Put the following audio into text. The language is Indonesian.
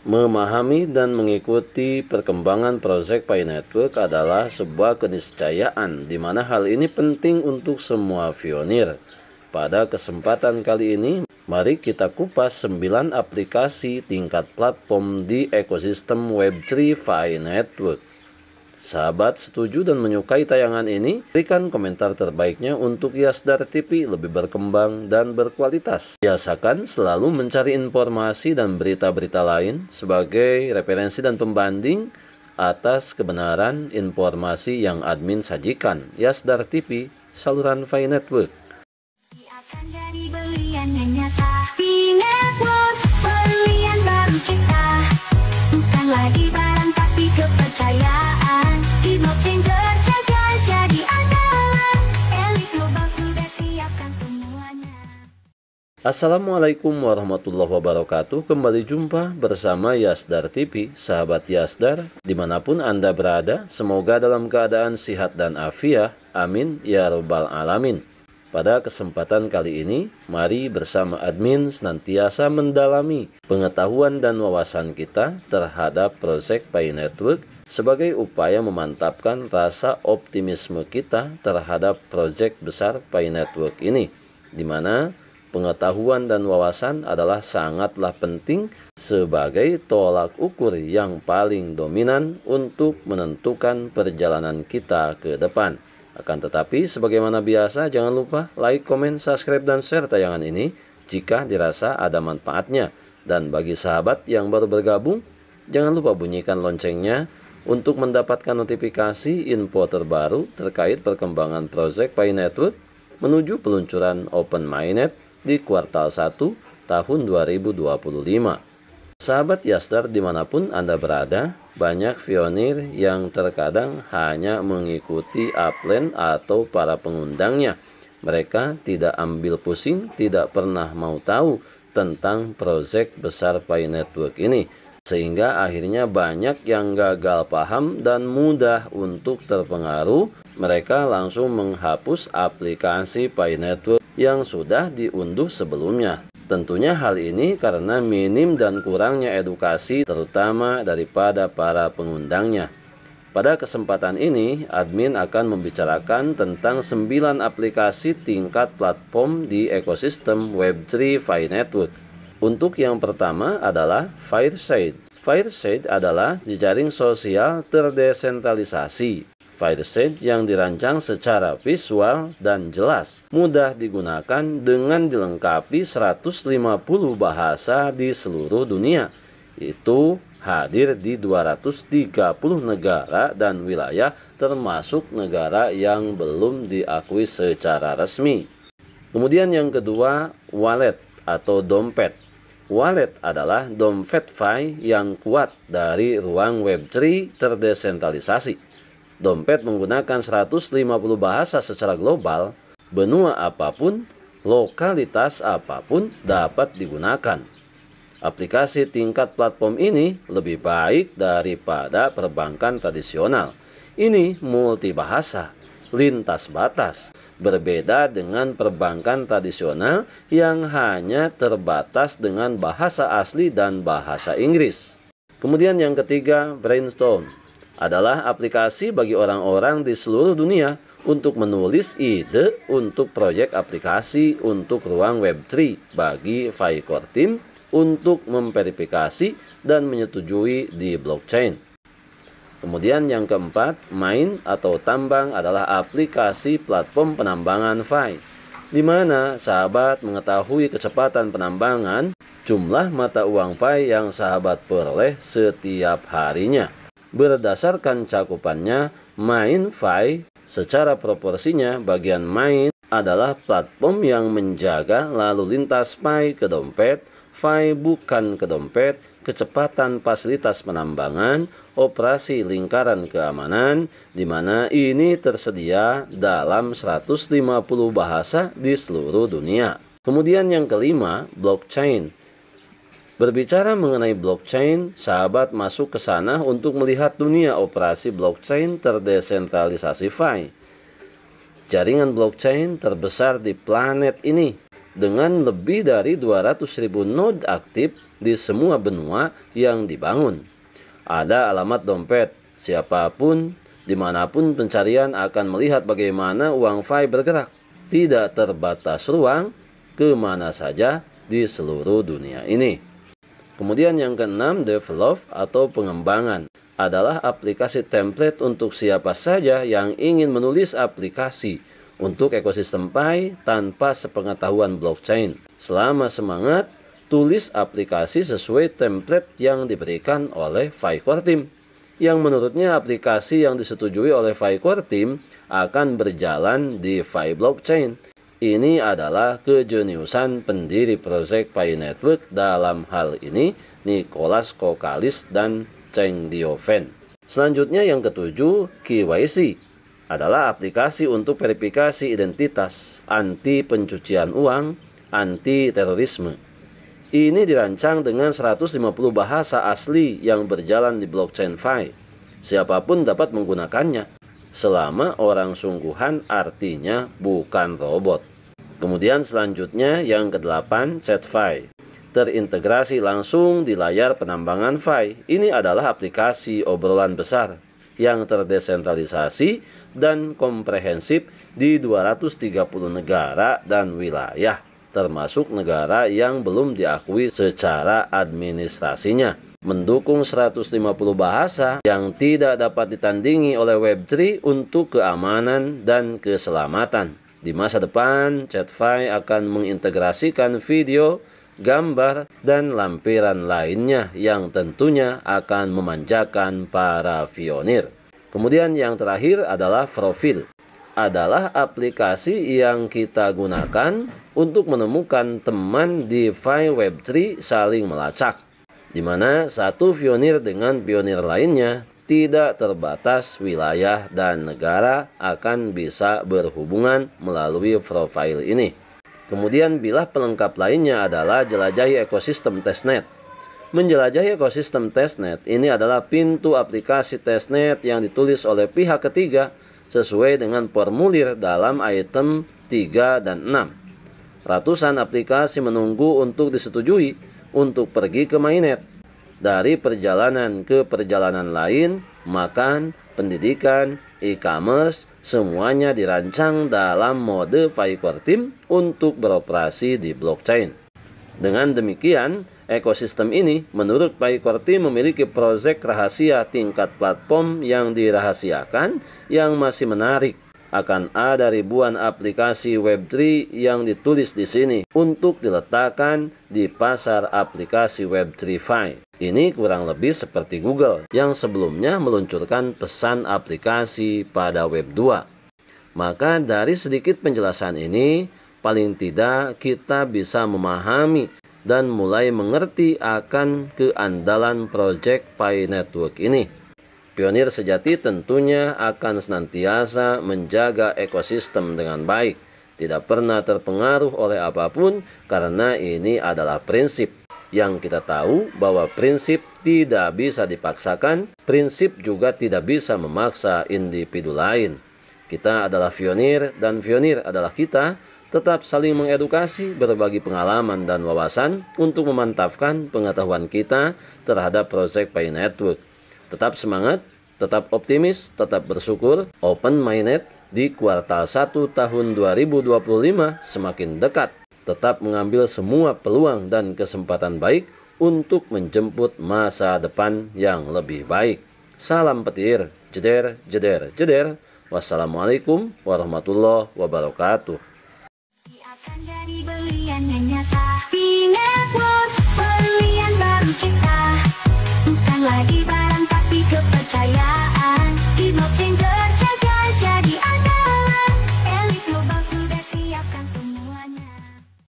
Memahami dan mengikuti perkembangan proyek Pi Network adalah sebuah keniscayaan di mana hal ini penting untuk semua pionir. Pada kesempatan kali ini, mari kita kupas 9 aplikasi tingkat platform di ekosistem Web3 Pi Network. Sahabat setuju dan menyukai tayangan ini? Berikan komentar terbaiknya untuk Yasdar TV lebih berkembang dan berkualitas. Biasakan selalu mencari informasi dan berita-berita lain sebagai referensi dan pembanding atas kebenaran informasi yang admin sajikan. Yasdar TV, saluran Pi Network. Akan jadi belian yang nyata. Pi Network, belian baru kita. Bukan lagi barang tapi kepercayaan. Di blockchain terjaga jadi andalan. Elit global sudah siapkan semuanya. Assalamualaikum warahmatullahi wabarakatuh. Kembali jumpa bersama Yasdar TV. Sahabat Yasdar, dimanapun Anda berada, semoga dalam keadaan sehat dan afiat. Amin ya robbal alamin. Pada kesempatan kali ini, mari bersama admin senantiasa mendalami pengetahuan dan wawasan kita terhadap proyek Pi Network sebagai upaya memantapkan rasa optimisme kita terhadap proyek besar Pi Network ini, di mana pengetahuan dan wawasan adalah sangatlah penting sebagai tolak ukur yang paling dominan untuk menentukan perjalanan kita ke depan. Akan tetapi, sebagaimana biasa, jangan lupa like, komen, subscribe, dan share tayangan ini jika dirasa ada manfaatnya. Dan bagi sahabat yang baru bergabung, jangan lupa bunyikan loncengnya untuk mendapatkan notifikasi info terbaru terkait perkembangan proyek Pi Network menuju peluncuran Open Mainnet di kuartal 1 tahun 2025. Sahabat Yasdar dimanapun Anda berada, banyak pionir yang terkadang hanya mengikuti upline atau para pengundangnya. Mereka tidak ambil pusing, tidak pernah mau tahu tentang proyek besar Pi Network ini. Sehingga akhirnya banyak yang gagal paham dan mudah untuk terpengaruh. Mereka langsung menghapus aplikasi Pi Network yang sudah diunduh sebelumnya. Tentunya hal ini karena minim dan kurangnya edukasi terutama daripada para pengundangnya. Pada kesempatan ini, admin akan membicarakan tentang 9 aplikasi tingkat platform di ekosistem Web3 Pi Network. Untuk yang pertama adalah Fireside. Fireside adalah jejaring sosial terdesentralisasi. Fireside yang dirancang secara visual dan jelas, mudah digunakan dengan dilengkapi 150 bahasa di seluruh dunia. Itu hadir di 230 negara dan wilayah termasuk negara yang belum diakui secara resmi. Kemudian yang kedua, wallet atau dompet. Wallet adalah dompet Pi yang kuat dari ruang Web3 terdesentralisasi. Dompet menggunakan 150 bahasa secara global, benua apapun, lokalitas apapun dapat digunakan. Aplikasi tingkat platform ini lebih baik daripada perbankan tradisional. Ini multibahasa, lintas batas, berbeda dengan perbankan tradisional yang hanya terbatas dengan bahasa asli dan bahasa Inggris. Kemudian yang ketiga, Brainstorm adalah aplikasi bagi orang-orang di seluruh dunia untuk menulis ide untuk proyek aplikasi untuk ruang Web3 bagi Pi Core Team untuk memverifikasi dan menyetujui di blockchain. Kemudian yang keempat, Main atau tambang adalah aplikasi platform penambangan Pi, di mana sahabat mengetahui kecepatan penambangan, jumlah mata uang Pi yang sahabat peroleh setiap harinya. Berdasarkan cakupannya, Main Pi secara proporsinya bagian Main adalah platform yang menjaga lalu lintas Pi ke dompet, Pi bukan ke dompet, kecepatan fasilitas penambangan, operasi lingkaran keamanan, di mana ini tersedia dalam 150 bahasa di seluruh dunia. Kemudian yang kelima, blockchain. Berbicara mengenai blockchain, sahabat masuk ke sana untuk melihat dunia operasi blockchain terdesentralisasi Pi. Jaringan blockchain terbesar di planet ini dengan lebih dari 200.000 node aktif di semua benua yang dibangun. Ada alamat dompet, siapapun, dimanapun pencarian akan melihat bagaimana uang Fi bergerak. Tidak terbatas ruang, kemana saja di seluruh dunia ini. Kemudian yang keenam, develop atau pengembangan adalah aplikasi template untuk siapa saja yang ingin menulis aplikasi untuk ekosistem Pi tanpa sepengetahuan blockchain. Selama semangat, tulis aplikasi sesuai template yang diberikan oleh Pi Core Team, yang menurutnya aplikasi yang disetujui oleh Pi Core Team akan berjalan di Pi Blockchain. Ini adalah kejeniusan pendiri proyek Pi Network dalam hal ini, Nicholas Kokalis dan Cheng Diofen. Selanjutnya yang ketujuh, KYC adalah aplikasi untuk verifikasi identitas, anti pencucian uang, anti terorisme. Ini dirancang dengan 150 bahasa asli yang berjalan di blockchain Pi. Siapapun dapat menggunakannya, selama orang sungguhan, artinya bukan robot. Kemudian selanjutnya yang ke-8, ChatFi. Terintegrasi langsung di layar penambangan Fi. Ini adalah aplikasi obrolan besar yang terdesentralisasi dan komprehensif di 230 negara dan wilayah, termasuk negara yang belum diakui secara administrasinya. Mendukung 150 bahasa yang tidak dapat ditandingi oleh Web3 untuk keamanan dan keselamatan. Di masa depan, ChatFi akan mengintegrasikan video, gambar, dan lampiran lainnya yang tentunya akan memanjakan para pionir. Kemudian yang terakhir adalah profil. Adalah aplikasi yang kita gunakan untuk menemukan teman di Pi Web3 saling melacak, di mana satu pionir dengan pionir lainnya tidak terbatas wilayah dan negara akan bisa berhubungan melalui profil ini. Kemudian bilah pelengkap lainnya adalah jelajahi ekosistem testnet. Menjelajahi ekosistem testnet ini adalah pintu aplikasi testnet yang ditulis oleh pihak ketiga sesuai dengan formulir dalam item 3 dan 6. Ratusan aplikasi menunggu untuk disetujui untuk pergi ke mainnet. Dari perjalanan ke perjalanan lain, makan, pendidikan, e-commerce, semuanya dirancang dalam mode Pi Core Team untuk beroperasi di blockchain. Dengan demikian, ekosistem ini menurut Pi Core Team memiliki proyek rahasia tingkat platform yang dirahasiakan yang masih menarik. Akan ada ribuan aplikasi Web3 yang ditulis di sini untuk diletakkan di pasar aplikasi Web3 Fi. Ini kurang lebih seperti Google yang sebelumnya meluncurkan pesan aplikasi pada Web 2. Maka dari sedikit penjelasan ini, paling tidak kita bisa memahami dan mulai mengerti akan keandalan proyek Pi Network ini. Pionir sejati tentunya akan senantiasa menjaga ekosistem dengan baik, tidak pernah terpengaruh oleh apapun karena ini adalah prinsip. Yang kita tahu bahwa prinsip tidak bisa dipaksakan, prinsip juga tidak bisa memaksa individu lain. Kita adalah pionir dan pionir adalah kita, tetap saling mengedukasi, berbagi pengalaman dan wawasan untuk memantapkan pengetahuan kita terhadap proyek Pi Network. Tetap semangat, tetap optimis, tetap bersyukur. Open-minded di kuartal 1 tahun 2025 semakin dekat. Tetap mengambil semua peluang dan kesempatan baik untuk menjemput masa depan yang lebih baik. Salam petir, jeder, jeder, jeder. Wassalamualaikum warahmatullahi wabarakatuh.